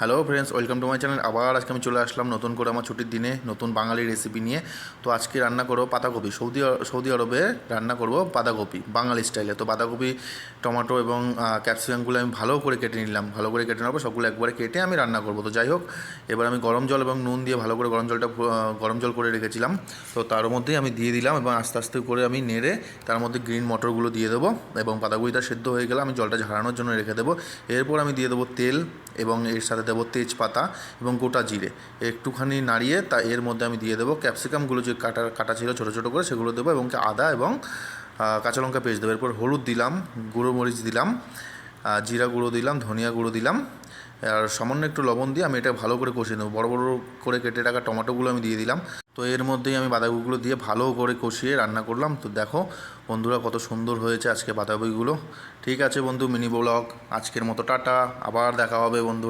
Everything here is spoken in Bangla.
Hello friends, welcome to my channel. আবার আজকে আমি চলে আসলাম নতুন করে আমার ছুটির দিনে নতুন বাঙালি রেসিপি নিয়ে। তো আজকে রান্না করবো পাতাকপি। সৌদি আরবে রান্না করব পাতাকপি বাঙালি স্টাইলে। তো পাতাকপি, টমেটো এবং ক্যাপসিকামগুলো আমি ভালো করে কেটে নিলাম। ভালো করে কেটে নেবো, সবগুলো একবারে কেটে আমি রান্না করবো। তো যাই হোক, এবার আমি গরম জল এবং নুন দিয়ে ভালো করে গরম জল করে রেখেছিলাম। তো তার মধ্যেই আমি দিয়ে দিলাম এবং আস্তে আস্তে করে আমি নেড়ে তার মধ্যে গ্রিন মটরগুলো দিয়ে দেবো এবং পাতাকপিটা সেদ্ধ হয়ে গেলে আমি জলটা ঝাড়ানোর জন্য রেখে দেবো। এরপর আমি দিয়ে দেবো তেল এবং এর সাথে দেবো তেজপাতা এবং গোটা জিরে। একটুখানি নাড়িয়ে এর মধ্যে আমি দিয়ে দেবো ক্যাপসিকামগুলো যে কাটা ছিল ছোটো ছোটো করে, সেগুলো দেবো এবং আদা এবং কাঁচা লঙ্কা পেস্ট দেবো। এরপর হলুদ দিলাম, গুঁড়ো মরিচ দিলাম, জিরা গুঁড়ো দিলাম, ধনিয়া গুঁড়ো দিলাম, আর সামান্য একটু লবণ দিয়ে আমি এটা ভালো করে কষিয়ে নেবো। বড় বড় করে কেটে রাখা টমেটোগুলো আমি দিয়ে দিলাম। তো এর মধ্যেই আমি বাঁধাকপিগুলো দিয়ে ভালো করে কষিয়ে রান্না করলাম। তো দেখো বন্ধুরা, কত সুন্দর হয়েছে আজকে বাঁধাকপিগুলো। ঠিক আছে বন্ধু, মিনি ব্লগ আজকের মতো টাটা। আবার দেখা হবে বন্ধুরা।